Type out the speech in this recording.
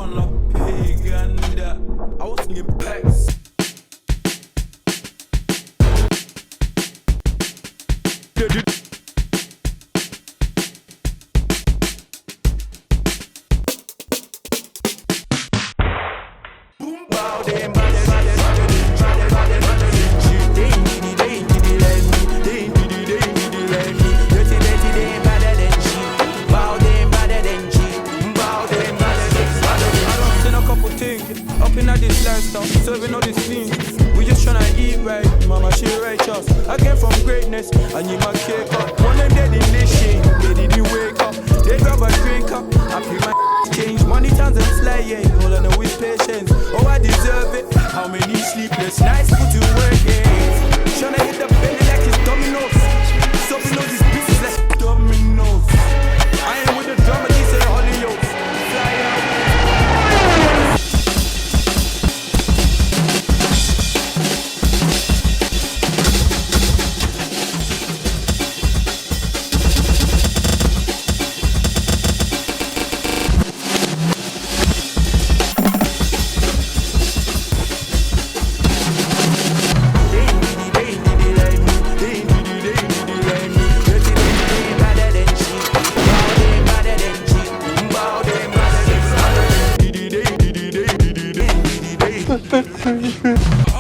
on a pig and that. I was singing packs. Up in this lifestyle, serving all these things. We just tryna eat right, mama, she righteous. I came from greatness, and you my cake up. One of them dead in this shit, they didn't wake up. They grab a drink up, I pay my change. Money turns and fly, yeah, all I know is patience. Oh, I deserve it. How many sleepless nights put to work, yeah. Tryna hit the belly like it's dominoes. Serving all these pieces like dominoes. I ain't with the drama, he say Hollyoaks. Fly out. Ha ha ha.